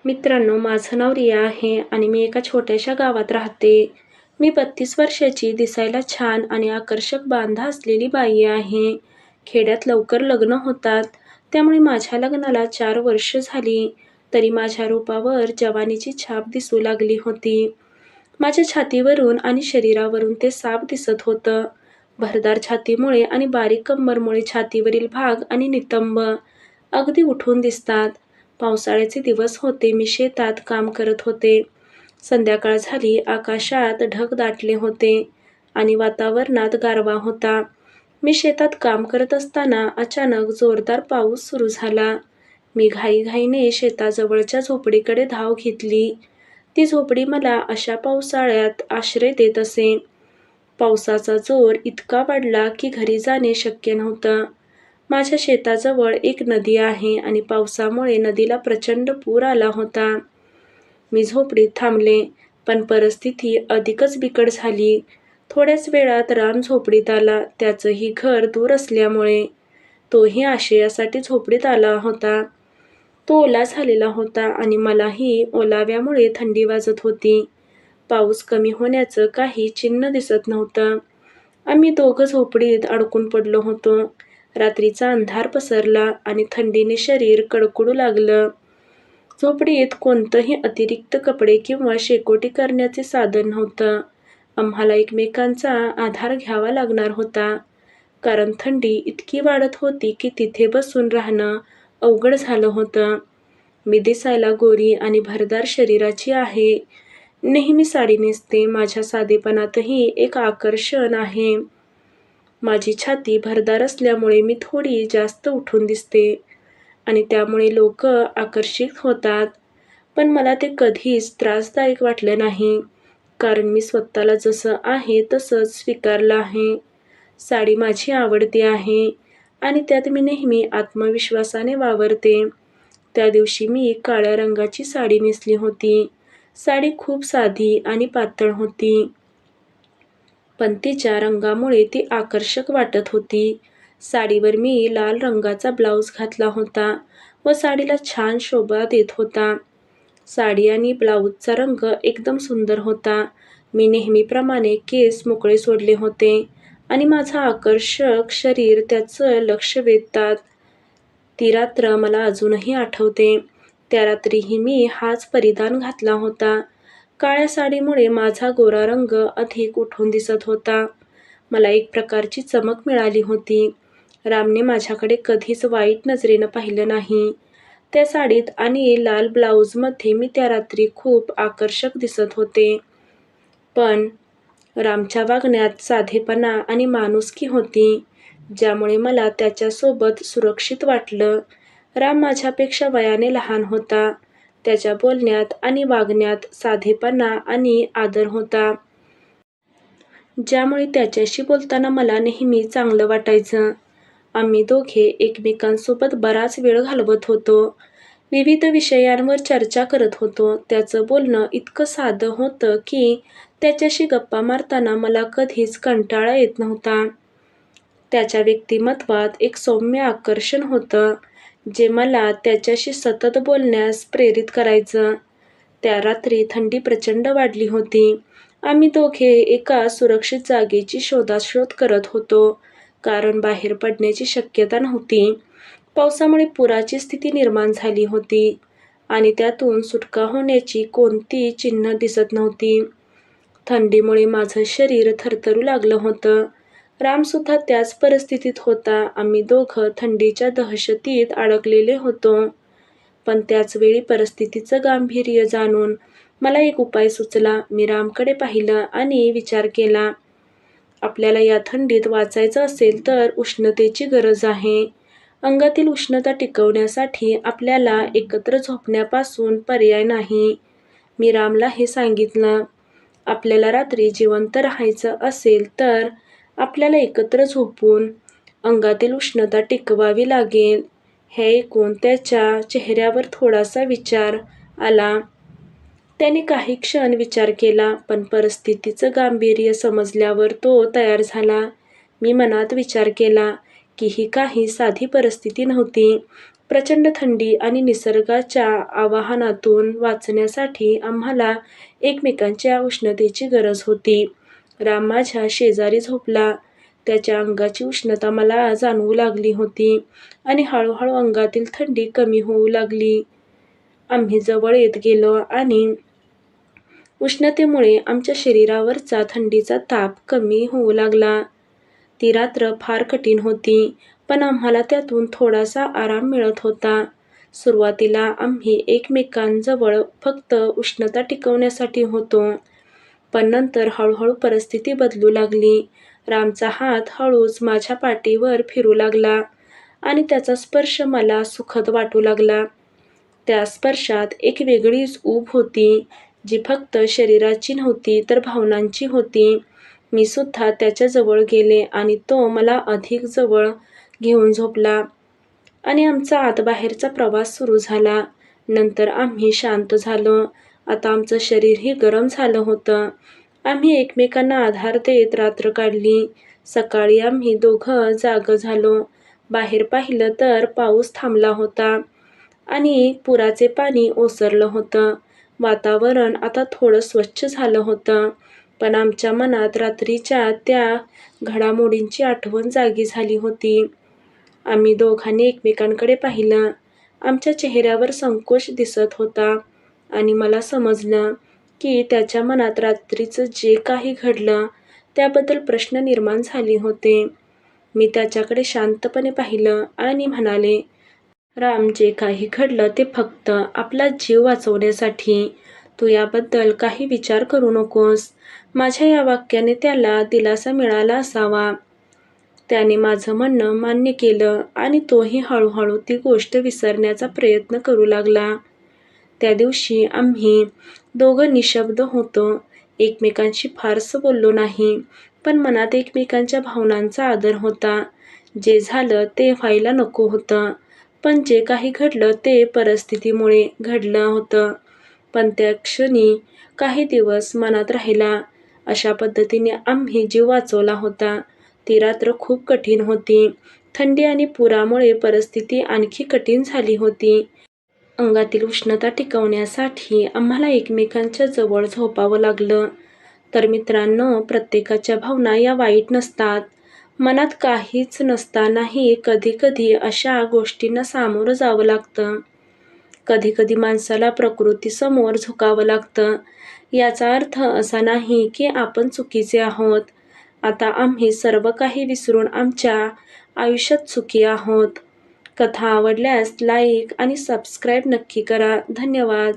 मित्रांनो, माझं नाव रिया आहे आणि मी एका छोट्याशा गावात राहते. मी 32 वर्षाची, दिसायला छान आणि आकर्षक बांधा असलेली बाई आहे. खेड्यात लवकर लग्न होतात, त्यामुळे माझ्या लग्नाला 4 वर्ष झाली, तरी माझ्या रूपावर जवानीची छाप दिसू लागली होती. माझ्या छातीवरून आणि शरीरावरून ते साफ दिसत होतं. भरदार छातीमुळे आणि बारीक कंबरमुळे छातीवरील भाग आणि नितंब अगदी उठून दिसतात. पावसाळ्याचे दिवस होते. मी शेतात काम करत होते. संध्याकाळ झाली. आकाशात ढग दाटले होते आणि वातावरणात गारवा होता. मी शेतात काम करत असताना अचानक जोरदार पाऊस सुरू झाला. मी घाईघाईने शेताजवळच्या झोपडीकडे धाव घेतली. ती झोपडी मला अशा पावसाळ्यात आश्रय देत असे. पावसाचा जोर इतका वाढला की घरी जाणे शक्य नव्हतं. माझ्या शेताजवळ एक नदी आहे आणि पावसामुळे नदीला प्रचंड पूर आला होता. मी झोपडीत थांबले, पण परिस्थिती अधिकच बिकट झाली. थोड्याच वेळात राम झोपडीत आला. त्याचंही घर दूर असल्यामुळे तोही आश्रयासाठी झोपडीत आला होता. तो ओला झालेला होता आणि मलाही ओलाव्यामुळे थंडी वाजत होती. पाऊस कमी होण्याचं काही चिन्ह दिसत नव्हतं. आम्ही दोघं झोपडीत अडकून पडलो होतो. रात्रीचा अंधार पसरला आणि थंडीने शरीर कडकडू लागलं. झोपडीत कोणतंही अतिरिक्त कपडे किंवा शेकोटी करण्याचे साधन नव्हतं. आम्हाला एकमेकांचा आधार घ्यावा लागणार होता, कारण थंडी इतकी वाढत होती की तिथे बसून राहणं अवघड झालं होतं. मी दिसायला गोरी आणि भरदार शरीराची आहे. नेहमी साडी नेसते. माझ्या साधेपणातही एक आकर्षण आहे. माझी छाती भरदार असल्यामुळे मी थोडी जास्त उठून दिसते आणि त्यामुळे लोक आकर्षित होतात. पण मला ते कधीच त्रासदायक वाटलं नाही, कारण मी स्वतःला जसं आहे तसंच स्वीकारलं आहे. साडी माझी आवडती आहे आणि त्यात मी नेहमी आत्मविश्वासाने वावरते. त्या दिवशी मी काळ्या रंगाची साडी नेसली होती. साडी खूप साधी आणि पातळ होती, पण तिच्या रंगामुळे ती आकर्षक वाटत होती. साडीवर मी लाल रंगाचा ब्लाऊज घातला होता व साडीला छान शोभा देत होता. साडी आणि ब्लाऊजचा रंग एकदम सुंदर होता. मी नेहमीप्रमाणे केस मोकळे सोडले होते आणि माझं आकर्षक शरीर त्याचं लक्ष वेधतात. ती रात्र मला अजूनही आठवते. त्या रात्रीही मी हाच परिधान घातला होता. काळ्या साडीमुळे माझा गोरा रंग अधिक उठून दिसत होता. मला एक प्रकारची चमक मिळाली होती. रामने माझ्याकडे कधीच वाईट नजरेनं पाहिलं नाही. त्या साडीत आणि लाल ब्लाऊजमध्ये मी त्या रात्री खूप आकर्षक दिसत होते. पण रामच्या वागण्यात साधेपणा आणि माणुसकी होती, ज्यामुळे मला त्याच्यासोबत सुरक्षित वाटलं. राम माझ्यापेक्षा वयाने लहान होता. त्याच्या बोलण्यात आणि वागण्यात साधेपणा आणि आदर होता, ज्यामुळे त्याच्याशी बोलताना मला नेहमी चांगलं वाटायचं. आम्ही दोघे एकमेकांसोबत बराच वेळ घालवत होतो. विविध विषयांवर चर्चा करत होतो. त्याचं बोलणं इतकं साधं होतं की त्याच्याशी गप्पा मारताना मला कधीच कंटाळा येत नव्हता. त्याच्या व्यक्तिमत्वात एक सौम्य आकर्षण होतं, जे मला त्याच्याशी सतत बोलण्यास प्रेरित करायचं. त्या रात्री थंडी प्रचंड वाढली होती. आम्ही दोघे एका सुरक्षित जागेची शोधाशोध करत होतो, कारण बाहेर पडण्याची शक्यता नव्हती. पावसामुळे पुराची स्थिती निर्माण झाली होती आणि त्यातून सुटका होण्याची कोणती चिन्ह दिसत नव्हती. थंडीमुळे माझं शरीर थरथरू लागलं होतं. रामसुद्धा त्याच परिस्थितीत होता. आम्ही दोघं थंडीच्या दहशतीत अडकलेले होतो. पण त्याच वेळी परिस्थितीचं गांभीर्य जाणून मला एक उपाय सुचला. मी रामकडे पाहिलं आणि विचार केला, आपल्याला या थंडीत वाचायचं असेल तर उष्णतेची गरज आहे. अंगातील उष्णता टिकवण्यासाठी आपल्याला एकत्र झोपण्यापासून पर्याय नाही. मी रामला हे सांगितलं. आपल्याला रात्री जिवंत राहायचं असेल तर आपल्याला एकत्र झोपून अंगातील उष्णता टिकवावी लागेल. हे ऐकून त्याच्या चेहऱ्यावर थोडासा विचार आला. त्याने काही क्षण विचार केला, पण परिस्थितीचं गांभीर्य समजल्यावर तो तयार झाला. मी मनात विचार केला की ही काही साधी परिस्थिती नव्हती. प्रचंड थंडी आणि निसर्गाच्या आवाहनातून वाचण्यासाठी आम्हाला एकमेकांच्या उष्णतेची गरज होती. राम माझ्या शेजारी झोपला. त्याच्या अंगाची उष्णता मला जाणवू लागली होती आणि हळूहळू अंगातील थंडी कमी होऊ लागली. आम्ही जवळ येत गेलो आणि उष्णतेमुळे आमच्या शरीरावरचा थंडीचा ताप कमी होऊ लागला. ती रात्र फार कठीण होती, पण आम्हाला त्यातून थोडासा आराम मिळत होता. सुरुवातीला आम्ही एकमेकांजवळ फक्त उष्णता टिकवण्यासाठी होतो, पण नंतर हळूहळू परिस्थिती बदलू लागली. रामचा हात हळूच माझ्या पाठीवर फिरू लागला आणि त्याचा स्पर्श मला सुखद वाटू लागला. त्या स्पर्शात एक वेगळीच ऊब होती, जी फक्त शरीराची नव्हती तर भावनांची होती. मी सुद्धा त्याच्याजवळ गेले आणि तो मला अधिक जवळ घेऊन झोपला आणि आमचा आतबाहेरचा प्रवास सुरू झाला. नंतर आम्ही शांत झालो. आता आमचं शरीरही गरम झालं होतं. आम्ही एकमेकांना आधार देत रात्र काढली. सकाळी आम्ही दोघं जागं झालो. बाहेर पाहिलं तर पाऊस थांबला होता आणि पुराचे पाणी ओसरलं होतं. वातावरण आता थोडं स्वच्छ झालं होतं, पण आमच्या मनात रात्रीच्या त्या घडामोडींची आठवण जागी झाली होती. आम्ही दोघांनी एकमेकांकडे पाहिलं. आमच्या चेहऱ्यावर संकोच दिसत होता आणि मला समजलं की त्याच्या मनात रात्रीचं जे काही घडलं त्याबद्दल प्रश्न निर्माण झाले होते. मी त्याच्याकडे शांतपणे पाहिलं आणि म्हणाले, राम, जे काही घडलं ते फक्त आपला जीव वाचवण्यासाठी. तू याबद्दल काही विचार करू नकोस. माझ्या या वाक्याने त्याला दिलासा मिळाला असावा. त्याने माझं म्हणणं मान्य केलं आणि तोही हळूहळू ती गोष्ट विसरण्याचा प्रयत्न करू लागला. त्या दिवशी आम्ही दोघं निशब्द होतो. एकमेकांशी फारसं बोललो नाही, पण मनात एकमेकांच्या भावनांचा आदर होता. जे झालं ते व्हायला नको होतं, पण जे काही घडलं ते परिस्थितीमुळे घडलं होतं. पण त्या क्षणी काही दिवस मनात राहिला. अशा पद्धतीने आम्ही जीव वाचवला होता. ती रात्र खूप कठीण होती. थंडी आणि पुरामुळे परिस्थिती आणखी कठीण झाली होती. अंगातील उष्णता टिकवण्यासाठी आम्हाला एकमेकांच्या जवळ झोपावं लागलं. तर मित्रांनो, प्रत्येकाच्या भावना या वाईट नसतात. मनात काहीच नसतानाही कधीकधी अशा गोष्टींना सामोरं जावं लागतं. कधीकधी माणसाला प्रकृतीसमोर झुकावं लागतं. याचा अर्थ असा नाही की आपण चुकीचे आहोत. आता आम्ही सर्व काही विसरून आमच्या आयुष्यात सुखी आहोत. कथा आवडल्यास लाईक आणि सबस्क्राईब नक्की करा. धन्यवाद.